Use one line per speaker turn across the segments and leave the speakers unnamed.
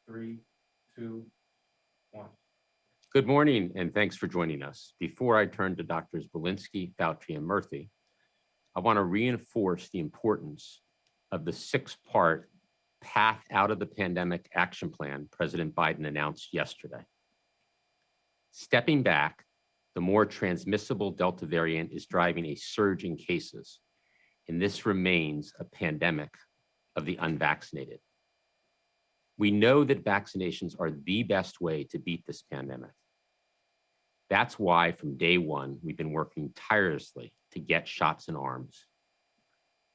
3, 2, 1.
Good morning, and thanks for joining us. Before I turn to Drs. Walensky, Fauci, and Murthy, I want to reinforce the importance of the 6-part Path Out of the Pandemic Action Plan President Biden announced yesterday. Stepping back, the more transmissible Delta variant is driving a surge in cases, and this remains a pandemic of the unvaccinated. We know that vaccinations are the best way to beat this pandemic. That's why from day one, we've been working tirelessly to get shots in arms.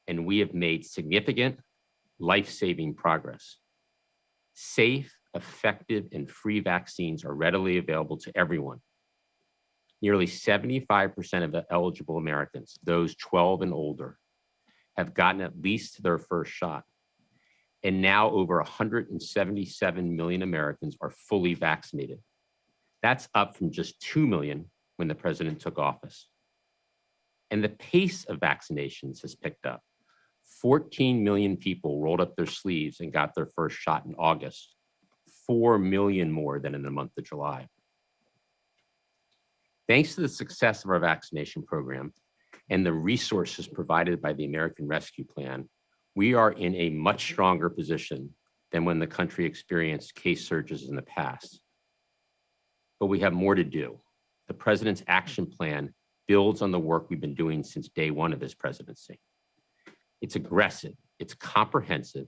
And we have made significant life-saving progress. Safe, effective, and free vaccines are readily available to everyone. Nearly 75% of eligible Americans, those 12 and older, have gotten at least their first shot. And now over 177 million Americans are fully vaccinated. That's up from just 2 million when the president took office. And the pace of vaccinations has picked up. 14 million people rolled up their sleeves and got their first shot in August, 4 million more than in the month of July. Thanks to the success of our vaccination program and the resources provided by the American Rescue Plan, we are in a much stronger position than when the country experienced case surges in the past. But we have more to do. The president's action plan builds on the work we've been doing since day one of his presidency. It's aggressive, it's comprehensive,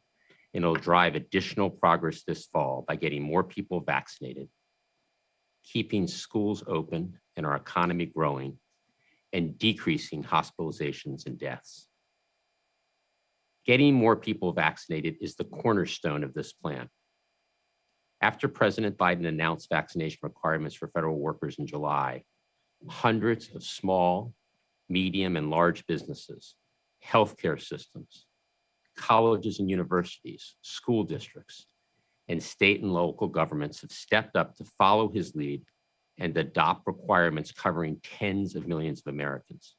and it'll drive additional progress this fall by getting more people vaccinated, keeping schools open and our economy growing, and decreasing hospitalizations and deaths. Getting more people vaccinated is the cornerstone of this plan. After President Biden announced vaccination requirements for federal workers in July, hundreds of small, medium, and large businesses, healthcare systems, colleges and universities, school districts, and state and local governments have stepped up to follow his lead and adopt requirements covering tens of millions of Americans.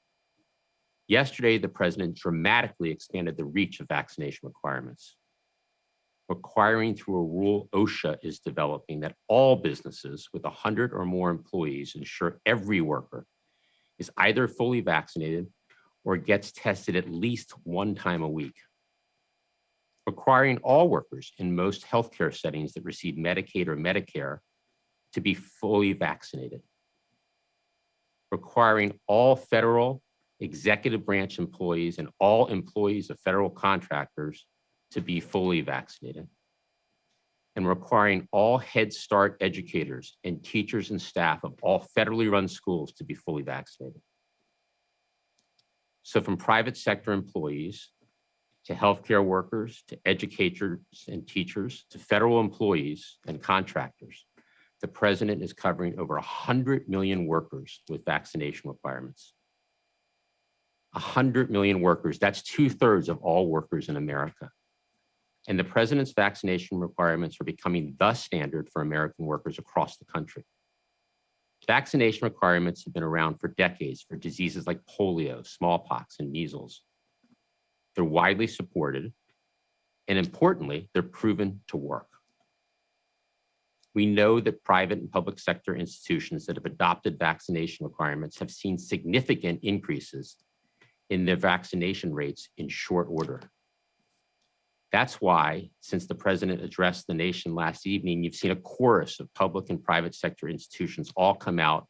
Yesterday, the president dramatically expanded the reach of vaccination requirements, requiring through a rule OSHA is developing that all businesses with 100 or more employees ensure every worker is either fully vaccinated or gets tested at least one time a week. Requiring all workers in most healthcare settings that receive Medicaid or Medicare to be fully vaccinated. Requiring all federal executive branch employees and all employees of federal contractors to be fully vaccinated, and requiring all Head Start educators and teachers and staff of all federally run schools to be fully vaccinated. So from private sector employees to healthcare workers, to educators and teachers, to federal employees and contractors, the president is covering over 100 million workers with vaccination requirements. 100 million workers, that's 2/3 of all workers in America. And the president's vaccination requirements are becoming the standard for American workers across the country. Vaccination requirements have been around for decades for diseases like polio, smallpox, and measles. They're widely supported, and importantly, they're proven to work. We know that private and public sector institutions that have adopted vaccination requirements have seen significant increases in their vaccination rates in short order. That's why, since the president addressed the nation last evening, you've seen a chorus of public and private sector institutions all come out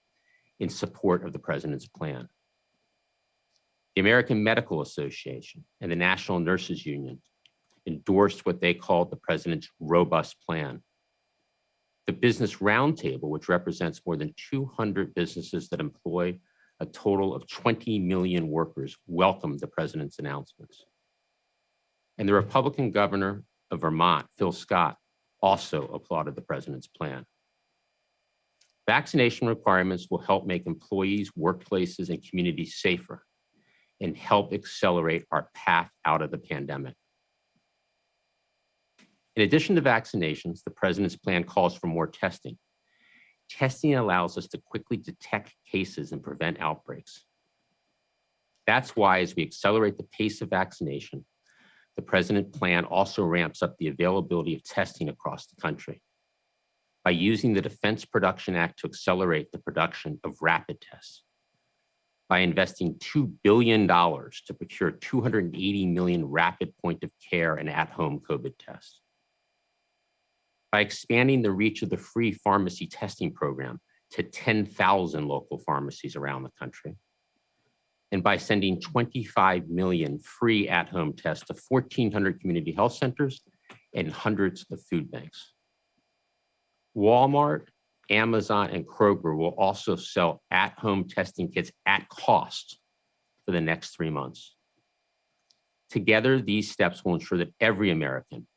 in support of the president's plan. The American Medical Association and the National Nurses Union endorsed what they called the president's robust plan. The Business Roundtable, which represents more than 200 businesses that employ a total of 20 million workers, welcomed the president's announcements. And the Republican governor of Vermont, Phil Scott, also applauded the president's plan. Vaccination requirements will help make employees, workplaces, and communities safer and help accelerate our path out of the pandemic. In addition to vaccinations, the president's plan calls for more testing. Testing allows us to quickly detect cases and prevent outbreaks. That's why, as we accelerate the pace of vaccination, the president's plan also ramps up the availability of testing across the country. by using the Defense Production Act to accelerate the production of rapid tests, by investing $2 billion to procure 280 million rapid point of care and at-home COVID tests, by expanding the reach of the free pharmacy testing program to 10,000 local pharmacies around the country, and by sending 25 million free at-home tests to 1,400 community health centers and hundreds of food banks. Walmart, Amazon, and Kroger will also sell at-home testing kits at cost for the next 3 months. Together, these steps will ensure that every American,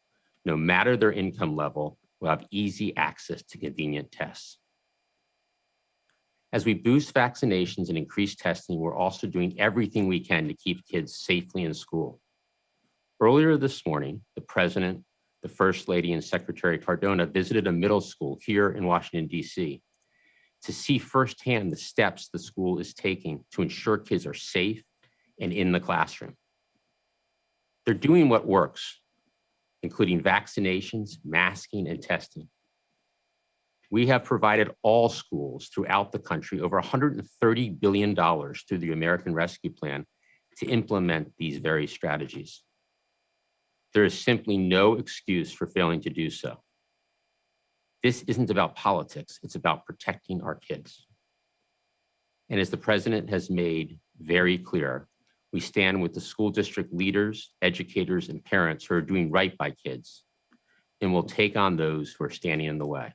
no matter their income level, will have easy access to convenient tests. As we boost vaccinations and increase testing, we're also doing everything we can to keep kids safely in school. Earlier this morning, the President, the First Lady, and Secretary Cardona visited a middle school here in Washington, D.C. to see firsthand the steps the school is taking to ensure kids are safe and in the classroom. They're doing what works, including vaccinations, masking, and testing. We have provided all schools throughout the country over $130 billion through the American Rescue Plan to implement these very strategies. There is simply no excuse for failing to do so. This isn't about politics, it's about protecting our kids. And as the President has made very clear, we stand with the school district leaders, educators, and parents who are doing right by kids, and will take on those who are standing in the way.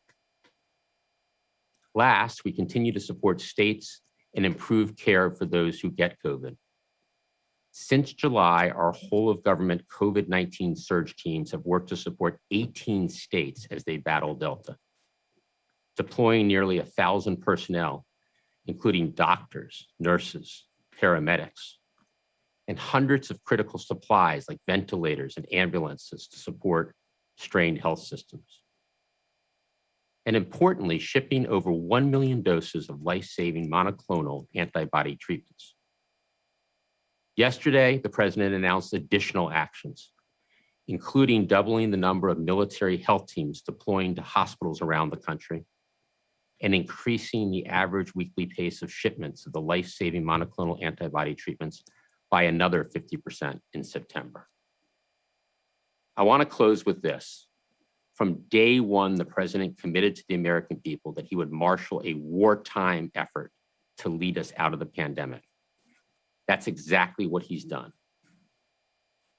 Last, we continue to support states and improve care for those who get COVID. Since July, our whole of government COVID-19 surge teams have worked to support 18 states as they battle Delta, deploying nearly 1,000 personnel, including doctors, nurses, paramedics, and hundreds of critical supplies like ventilators and ambulances to support strained health systems. And importantly, shipping over 1 million doses of life-saving monoclonal antibody treatments. Yesterday, the President announced additional actions, including doubling the number of military health teams deploying to hospitals around the country and increasing the average weekly pace of shipments of the life-saving monoclonal antibody treatments by another 50% in September. I want to close with this. From day one, the President committed to the American people that he would marshal a wartime effort to lead us out of the pandemic. That's exactly what he's done.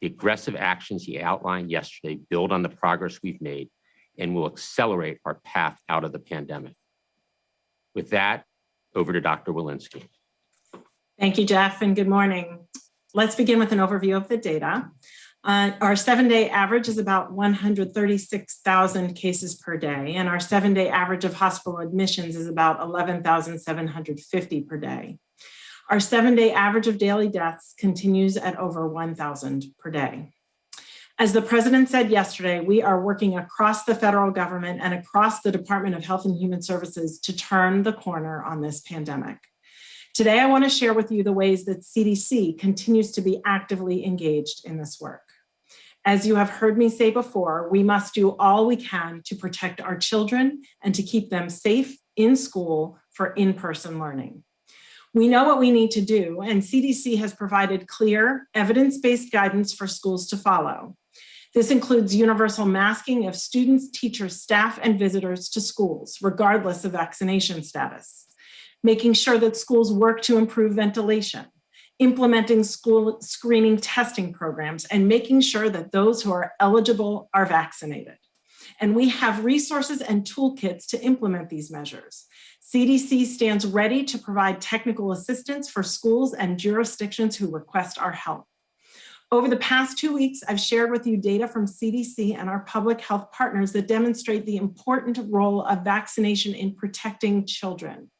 The aggressive actions he outlined yesterday build on the progress we've made and will accelerate our path out of the pandemic. With that, over to Dr. Walensky.
Thank you, Jeff, and good morning. Let's begin with an overview of the data. Our 7-day average is about 136,000 cases per day, and our 7-day average of hospital admissions is about 11,750 per day. Our 7-day average of daily deaths continues at over 1,000 per day. As the President said yesterday, we are working across the federal government and across the Department of Health and Human Services to turn the corner on this pandemic. Today, I want to share with you the ways that CDC continues to be actively engaged in this work. As you have heard me say before, we must do all we can to protect our children and to keep them safe in school for in-person learning. We know what we need to do, and CDC has provided clear, evidence-based guidance for schools to follow. This includes universal masking of students, teachers, staff, and visitors to schools, regardless of vaccination status, making sure that schools work to improve ventilation, implementing school screening testing programs, and making sure that those who are eligible are vaccinated. And we have resources and toolkits to implement these measures. CDC stands ready to provide technical assistance for schools and jurisdictions who request our help. Over the past 2 weeks, I've shared with you data from CDC and our public health partners that demonstrate the important role of vaccination in protecting children.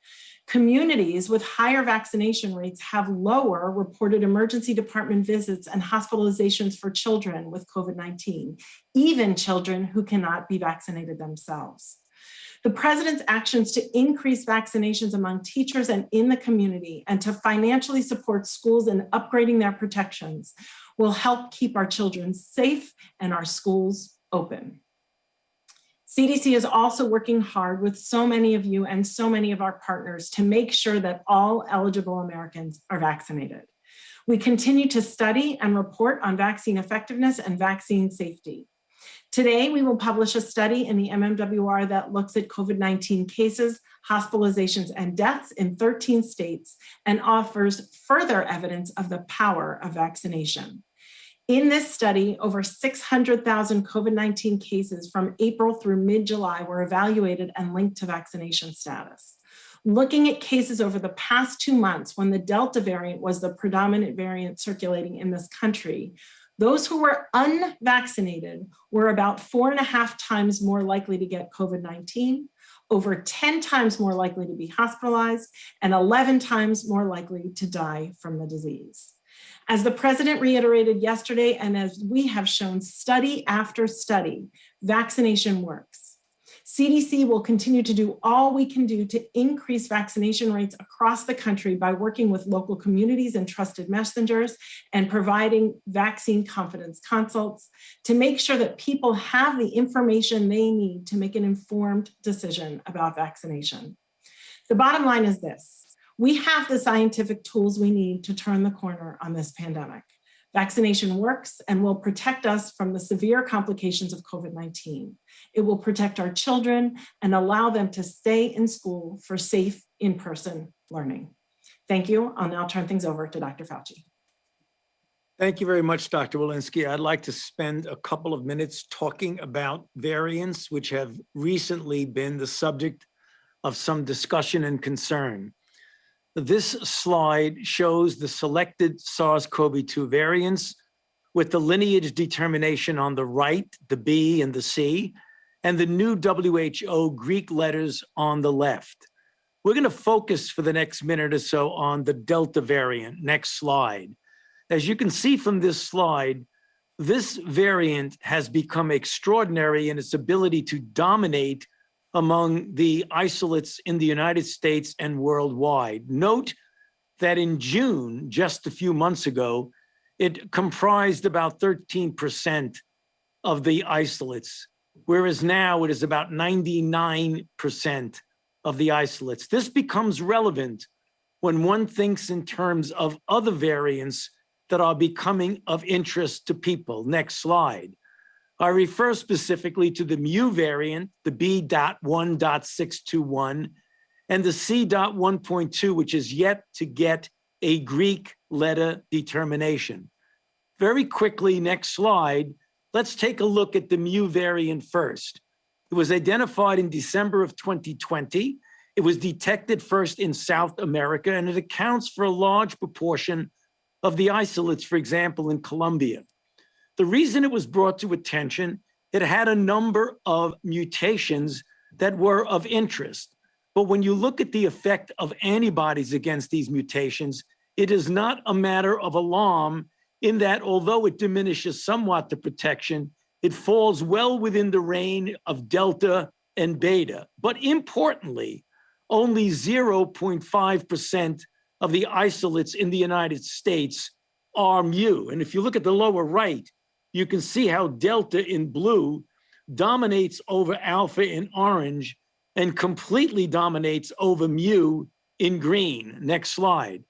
Communities with higher vaccination rates have lower reported emergency department visits and hospitalizations for children with COVID-19, even children who cannot be vaccinated themselves. The President's actions to increase vaccinations among teachers and in the community and to financially support schools in upgrading their protections will help keep our children safe and our schools open. CDC is also working hard with so many of you and so many of our partners to make sure that all eligible Americans are vaccinated. We continue to study and report on vaccine effectiveness and vaccine safety. Today, we will publish a study in the MMWR that looks at COVID-19 cases, hospitalizations, and deaths in 13 states and offers further evidence of the power of vaccination. In this study, over 600,000 COVID-19 cases from April through mid-July were evaluated and linked to vaccination status. Looking at cases over the past 2 months when the Delta variant was the predominant variant circulating in this country, those who were unvaccinated were about 4.5 times more likely to get COVID-19, over 10 times more likely to be hospitalized, and 11 times more likely to die from the disease. As the president reiterated yesterday, and as we have shown study after study, vaccination works. CDC will continue to do all we can do to increase vaccination rates across the country by working with local communities and trusted messengers and providing vaccine confidence consults to make sure that people have the information they need to make an informed decision about vaccination. The bottom line is this. We have the scientific tools we need to turn the corner on this pandemic. Vaccination works and will protect us from the severe complications of COVID-19. It will protect our children and allow them to stay in school for safe in-person learning. Thank you. I'll now turn things over to Dr. Fauci.
Thank you very much, Dr. Walensky. I'd like to spend a couple of minutes talking about variants, which have recently been the subject of some discussion and concern. This slide shows the selected SARS-CoV-2 variants with the lineage determination on the right, the B and the C, and the new WHO Greek letters on the left. We're going to focus for the next minute or so on the Delta variant. Next slide. As you can see from this slide, this variant has become extraordinary in its ability to dominate among the isolates in the United States and worldwide. Note that in June, just a few months ago, it comprised about 13% of the isolates, whereas now it is about 99% of the isolates. This becomes relevant when one thinks in terms of other variants that are becoming of interest to people. Next slide. I refer specifically to the Mu variant, the B.1.621, and the C.1.2, which is yet to get a Greek letter determination. Very quickly, next slide, let's take a look at the Mu variant first. It was identified in December of 2020. It was detected first in South America, and it accounts for a large proportion of the isolates, for example, in Colombia. The reason it was brought to attention, it had a number of mutations that were of interest. But when you look at the effect of antibodies against these mutations, it is not a matter of alarm in that although it diminishes somewhat the protection, it falls well within the range of Delta and Beta. But importantly, only 0.5% of the isolates in the United States are Mu. And if you look at the lower right, you can see how Delta in blue dominates over Alpha in orange and completely dominates over Mu in green. Next slide.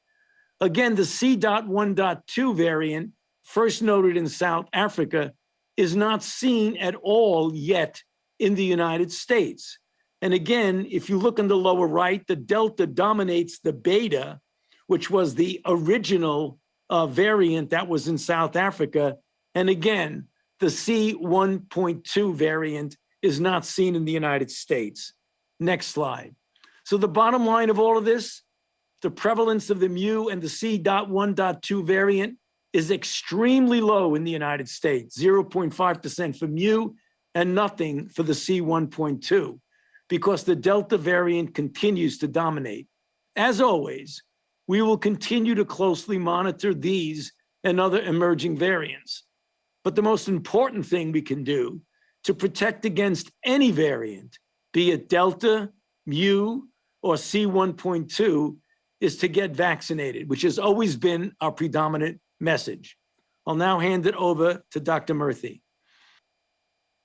Again, the C.1.2 variant, first noted in South Africa, is not seen at all yet in the United States. And again, if you look in the lower right, the Delta dominates the Beta, which was the original variant that was in South Africa. And again, the C.1.2 variant is not seen in the United States. Next slide. So the bottom line of all of this, the prevalence of the Mu and the C.1.2 variant is extremely low in the United States, 0.5% for Mu and nothing for the C.1.2, because the Delta variant continues to dominate. As always, we will continue to closely monitor these and other emerging variants. But the most important thing we can do to protect against any variant, be it Delta, Mu, or C.1.2, is to get vaccinated, which has always been our predominant message. I'll now hand it over to Dr. Murthy.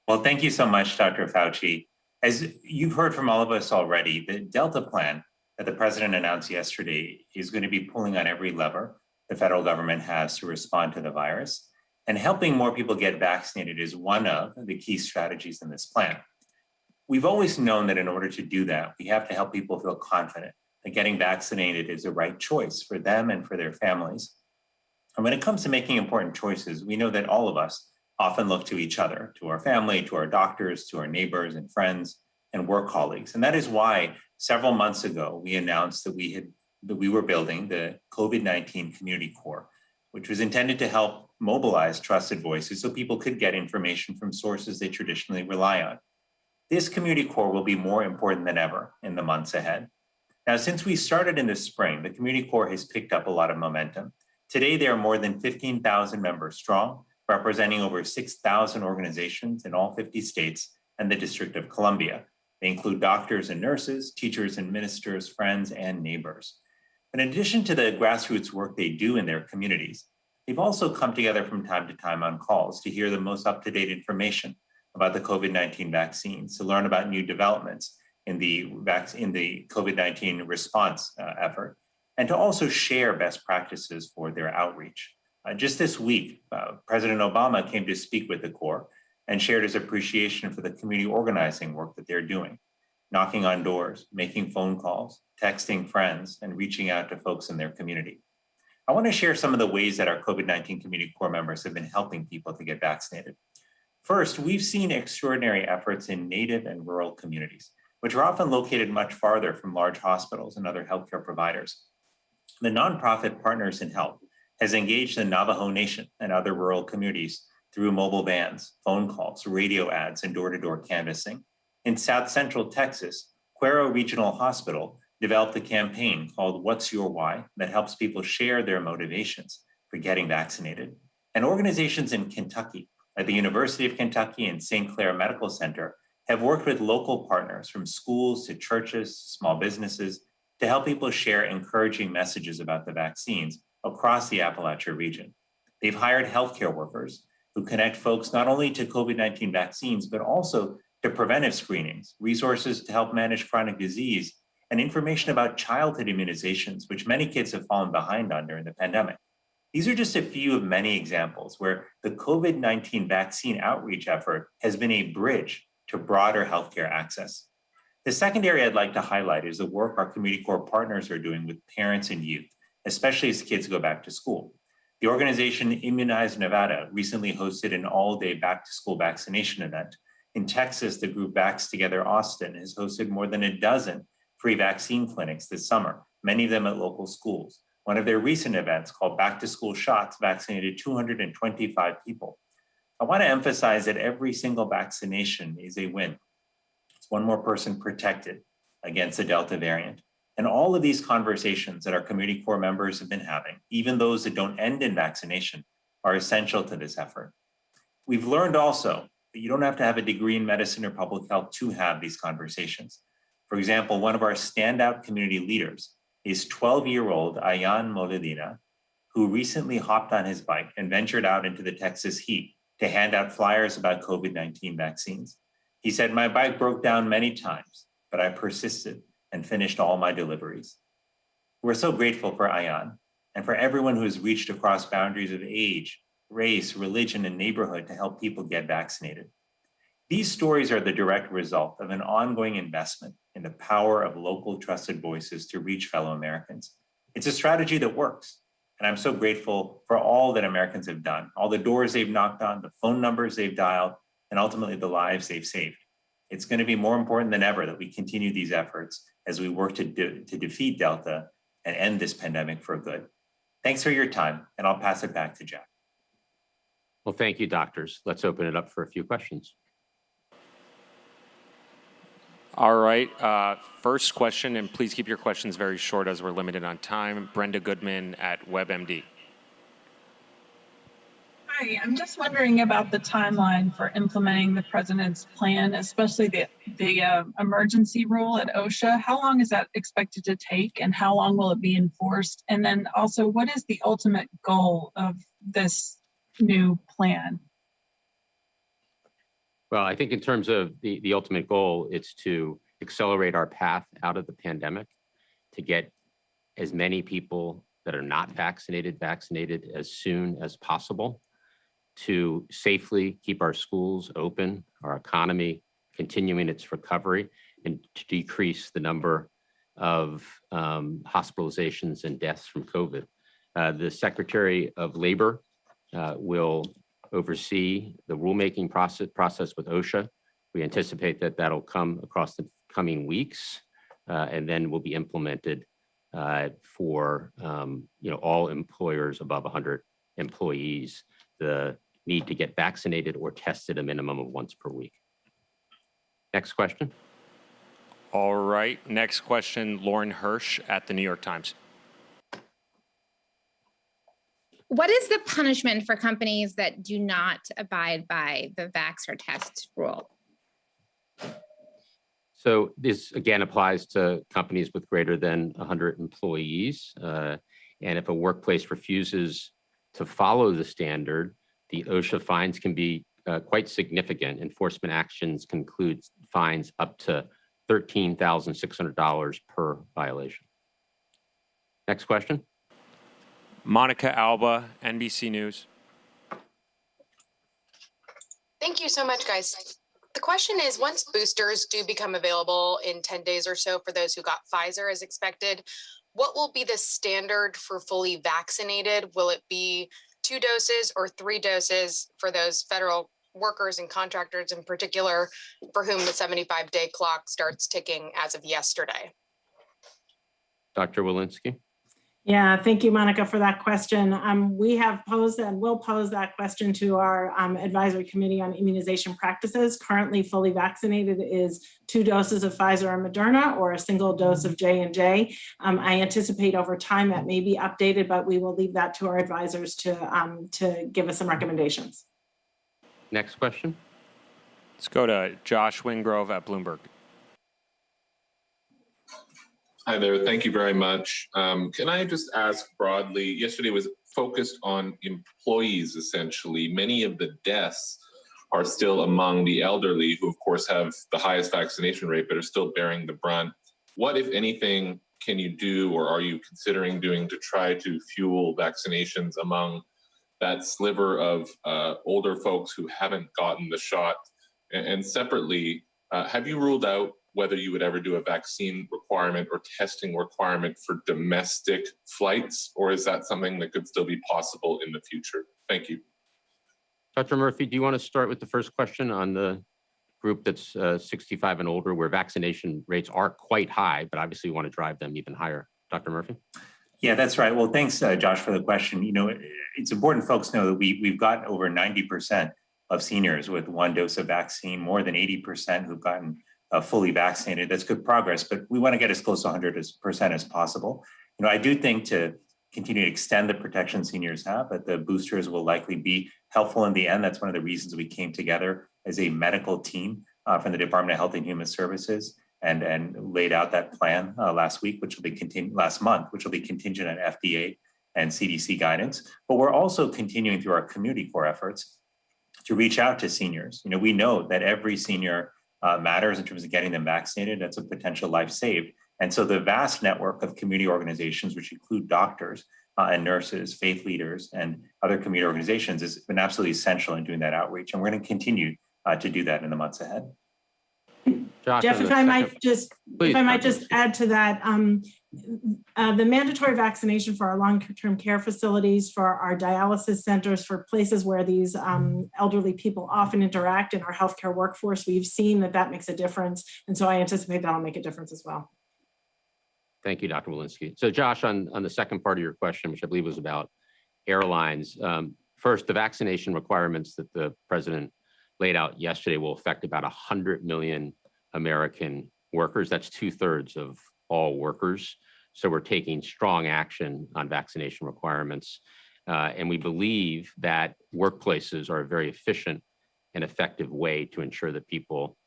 Well, thank you so much, Dr. Fauci. As you've heard from all of us already, the Delta plan that the president announced yesterday is going to be pulling on every lever the federal government has to respond to the virus. And helping more people get vaccinated is one of the key strategies in this plan. We've always known that in order to do that, we have to help people feel confident that getting vaccinated is the right choice for them and for their families. And when it comes to making important choices, we know that all of us often look to each other, to our family, to our doctors, to our neighbors and friends and work colleagues. And that is why several months ago, we announced that we were building the COVID-19 Community Corps, which was intended to help mobilize trusted voices so people could get information from sources they traditionally rely on. This Community Corps will be more important than ever in the months ahead. Now, since we started in the spring, the Community Corps has picked up a lot of momentum. Today, there are more than 15,000 members strong, representing over 6,000 organizations in all 50 states and the District of Columbia. They include doctors and nurses, teachers and ministers, friends, and neighbors. In addition to the grassroots work they do in their communities, they've also come together from time to time on calls to hear the most up-to-date information about the COVID-19 vaccines, to learn about new developments in the COVID-19 response effort, and to also share best practices for their outreach. Just this week, President Obama came to speak with the Corps and shared his appreciation for the community organizing work that they're doing, knocking on doors, making phone calls, texting friends, and reaching out to folks in their community. I want to share some of the ways that our COVID-19 Community Corps members have been helping people to get vaccinated. First, we've seen extraordinary efforts in Native and rural communities, which are often located much farther from large hospitals and other healthcare providers. The nonprofit Partners in Health has engaged the Navajo Nation and other rural communities through mobile vans, phone calls, radio ads, and door-to-door canvassing. In South Central Texas, Cuero Regional Hospital developed a campaign called What's Your Why that helps people share their motivations for getting vaccinated. And organizations in Kentucky, like the University of Kentucky and St. Clair Medical Center, have worked with local partners from schools to churches, small businesses, to help people share encouraging messages about the vaccines across the Appalachia region. They've hired healthcare workers who connect folks not only to COVID-19 vaccines, but also to preventive screenings, resources to help manage chronic disease, and information about childhood immunizations, which many kids have fallen behind on during the pandemic. These are just a few of many examples where the COVID-19 vaccine outreach effort has been a bridge to broader healthcare access. The second area I'd like to highlight is the work our Community Corps partners are doing with parents and youth, especially as kids go back to school. The organization Immunize Nevada recently hosted an all-day back-to-school vaccination event. In Texas, the group Vax Together Austin has hosted more than a dozen free vaccine clinics this summer, many of them at local schools. One of their recent events, called Back to School Shots, vaccinated 225 people. I want to emphasize that every single vaccination is a win. It's one more person protected against the Delta variant. And all of these conversations that our Community Corps members have been having, even those that don't end in vaccination, are essential to this effort. We've learned also that you don't have to have a degree in medicine or public health to have these conversations. For example, one of our standout community leaders is 12-year-old Ayan Molodina, who recently hopped on his bike and ventured out into the Texas heat to hand out flyers about COVID-19 vaccines. He said, "My bike broke down many times, but I persisted and finished all my deliveries." We're so grateful for Ayan and for everyone who has reached across boundaries of age, race, religion, and neighborhood to help people get vaccinated. These stories are the direct result of an ongoing investment in the power of local trusted voices to reach fellow Americans. It's a strategy that works. And I'm so grateful for all that Americans have done, all the doors they've knocked on, the phone numbers they've dialed, and ultimately the lives they've saved. It's going to be more important than ever that we continue these efforts as we work to defeat Delta and end this pandemic for good. Thanks for your time, and I'll pass it back to Jeff.
Well, thank you, doctors. Let's open it up for a few questions.
All right, first question, and please keep your questions very short as we're limited on time. Brenda Goodman at WebMD.
Hi, I'm just wondering about the timeline for implementing the president's plan, especially the emergency rule at OSHA. How long is that expected to take, and how long will it be enforced? And then also, what is the ultimate goal of this new plan?
Well, I think in terms of the ultimate goal, it's to accelerate our path out of the pandemic, to get as many people that are not vaccinated as soon as possible, to safely keep our schools open, our economy continuing its recovery, and to decrease the number of hospitalizations and deaths from COVID. The Secretary of Labor will oversee the rulemaking process with OSHA. We anticipate that that'll come across the coming weeks, and then will be implemented for all employers above 100 employees. The need to get vaccinated or tested a minimum of once per week. Next question.
All right. Next question, Lauren Hirsch at the New York Times.
What is the punishment for companies that do not abide by the vax or test rule?
So this again applies to companies with greater than 100 employees. And if a workplace refuses to follow the standard, the OSHA fines can be quite significant. Enforcement actions can include fines up to $13,600 per violation. Next question.
Monica Alba, NBC News.
Thank you so much, guys. The question is, once boosters do become available in 10 days or so for those who got Pfizer as expected, what will be the standard for fully vaccinated? Will it be 2 doses or 3 doses for those federal workers and contractors in particular, for whom the 75-day clock starts ticking as of yesterday?
Dr. Walensky.
Yeah, thank you, Monica, for that question. We have posed and will pose that question to our advisory committee on immunization practices. Currently, fully vaccinated is 2 doses of Pfizer or Moderna or a single dose of J&J. I anticipate over time that may be updated, but we will leave that to our advisors to give us some recommendations.
Next question.
Let's go to Josh Wingrove at Bloomberg.
Hi there. Thank you very much. Can I just ask broadly, yesterday was focused on employees, essentially. Many of the deaths are still among the elderly, who of course have the highest vaccination rate, but are still bearing the brunt. What, if anything, can you do, or are you considering doing, to try to fuel vaccinations among that sliver of older folks who haven't gotten the shot? And separately, have you ruled out whether you would ever do a vaccine requirement or testing requirement for domestic flights, or is that something that could still be possible in the future? Thank you.
Dr. Murphy, do you want to start with the first question on the group that's 65 and older, where vaccination rates are quite high, but obviously we want to drive them even higher? Dr. Murphy?
Yeah, that's right. Well, thanks, Josh, for the question. You know, it's important folks know that we've got over 90% of seniors with 1 dose of vaccine, more than 80% who've gotten fully vaccinated. That's good progress, but we want to get as close to 100% as possible. You know, I do think to continue to extend the protection seniors have, that the boosters will likely be helpful in the end. That's one of the reasons we came together as a medical team from the Department of Health and Human Services and laid out that plan last month, which will be contingent on FDA and CDC guidance. But we're also continuing through our community core efforts to reach out to seniors. You know, we know that every senior matters in terms of getting them vaccinated. That's a potential life saved. And so the vast network of community organizations, which include doctors and nurses, faith leaders, and other community organizations, has been absolutely essential in doing that outreach. And we're going to continue to do that in the months ahead.
Josh,
Jeff, if I might just add to that, the mandatory vaccination for our long-term care facilities, for our dialysis centers, for places where these elderly people often interact in our healthcare workforce, we've seen that makes a difference. And so I anticipate that'll make a difference as well.
Thank you, Dr. Walensky. So Josh, on the second part of your question, which I believe was about airlines, first, the vaccination requirements that the president laid out yesterday will affect about 100 million American workers. That's 2/3 of all workers. So we're taking strong action on vaccination requirements. And we believe that workplaces are a very efficient and effective way to ensure that people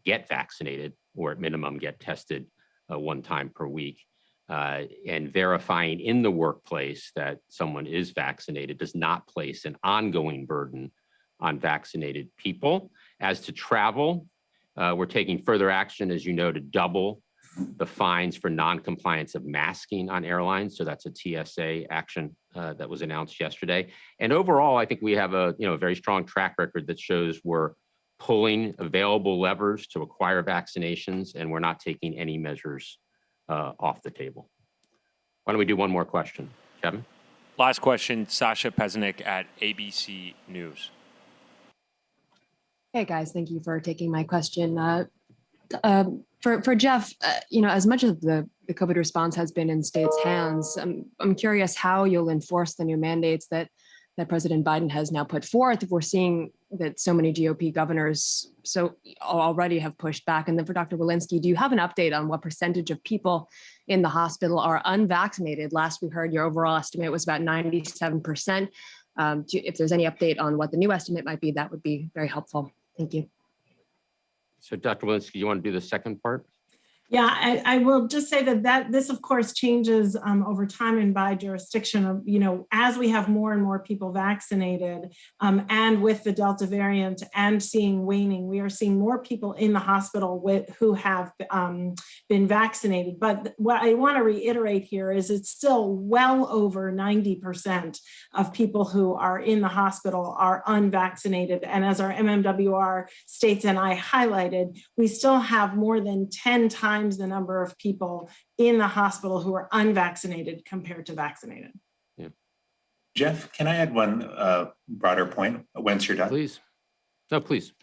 get vaccinated, or at minimum get tested 1 time per week. And verifying in the workplace that someone is vaccinated does not place an ongoing burden on vaccinated people. As to travel, we're taking further action, as you know, to double the fines for non-compliance of masking on airlines. So that's a TSA action that was announced yesterday. And overall, I think we have a very strong track record that shows we're pulling available levers to acquire vaccinations, and we're not taking any measures off the table. Why don't we do one more question, Kevin?
Last question, Sasha Pezenik at ABC News.
Hey guys, thank you for taking my question. For Jeff, as much of the COVID response has been in states' hands, I'm curious how you'll enforce the new mandates that President Biden has now put forth. If we're seeing that so many GOP governors already have pushed back. And then for Dr. Walensky, do you have an update on what percentage of people in the hospital are unvaccinated? Last we heard, your overall estimate was about 97%. If there's any update on what the new estimate might be, that would be very helpful. Thank you.
So Dr. Walensky, you want to do the second part?
Yeah, I will just say that this, of course, changes over time and by jurisdiction. Of as we have more and more people vaccinated, and with the Delta variant and seeing waning, we are seeing more people in the hospital who have been vaccinated. But what I want to reiterate here is it's still well over 90% of people who are in the hospital are unvaccinated. And as our MMWR states and I highlighted, we still have more than 10 times the number of people in the hospital who are unvaccinated compared to vaccinated.
Yeah.
Jeff, can I add one broader point once you're done?
Please. No, please.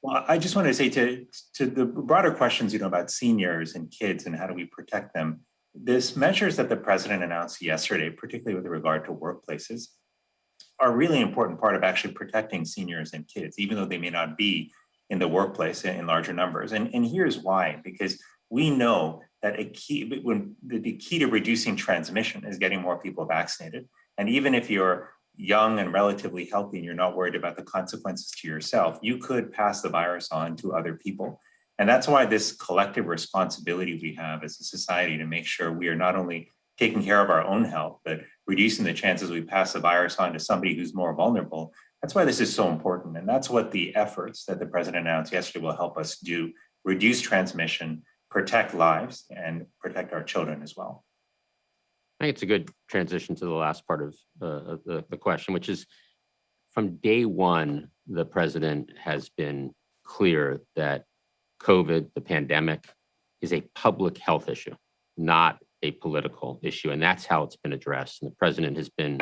Well, I just want to say to the broader questions, about seniors and kids and how do we protect them, these measures that the president announced yesterday, particularly with regard to workplaces, are a really important part of actually protecting seniors and kids, even though they may not be in the workplace in larger numbers. And here's why, because we know that the key to reducing transmission is getting more people vaccinated. And even if you're young and relatively healthy and you're not worried about the consequences to yourself, you could pass the virus on to other people. And that's why this collective responsibility we have as a society to make sure we are not only taking care of our own health, but reducing the chances we pass the virus on to somebody who's more vulnerable. That's why this is so important. And that's what the efforts that the president announced yesterday will help us do: reduce transmission, protect lives, and protect our children as well.
I think it's a good transition to the last part of the question, which is from day one, the president has been clear that COVID, the pandemic, is a public health issue, not a political issue. And that's how it's been addressed. And the president has been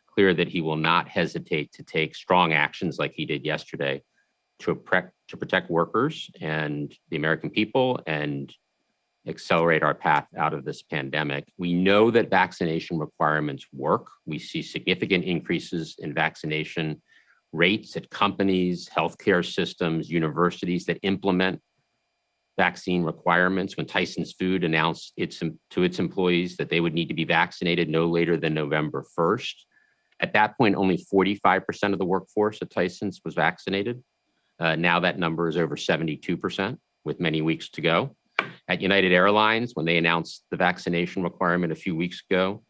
clear that he will not hesitate to take strong actions like he did yesterday to protect workers and the American people and accelerate our path out of this pandemic. We know that vaccination requirements work. We see significant increases in vaccination rates at companies, healthcare systems, universities that implement vaccine requirements. When Tyson's Food announced to its employees that they would need to be vaccinated no later than November 1st, at that point, only 45% of the workforce at Tyson's was vaccinated. Now that number is over 72%, with many weeks to go. At United Airlines, when they announced the vaccination requirement a few weeks ago,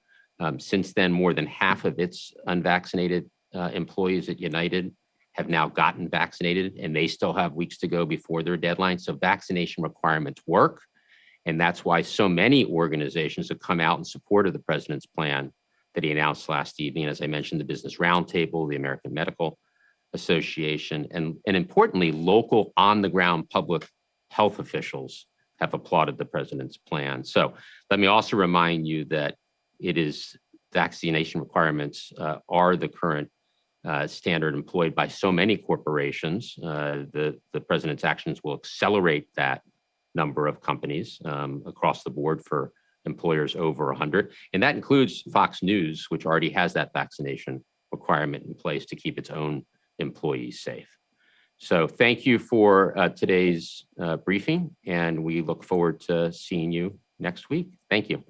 since then, more than half of its unvaccinated employees at United have now gotten vaccinated, and they still have weeks to go before their deadline. So vaccination requirements work. And that's why so many organizations have come out in support of the president's plan that he announced last evening. As I mentioned, the Business Roundtable, the American Medical Association, and importantly, local on-the-ground public health officials have applauded the president's plan. So let me also remind you that vaccination requirements are the current standard employed by so many corporations. The president's actions will accelerate that number of companies across the board for employers over 100. And that includes Fox News, which already has that vaccination requirement in place to keep its own employees safe. So thank you for today's briefing, and we look forward to seeing you next week. Thank you.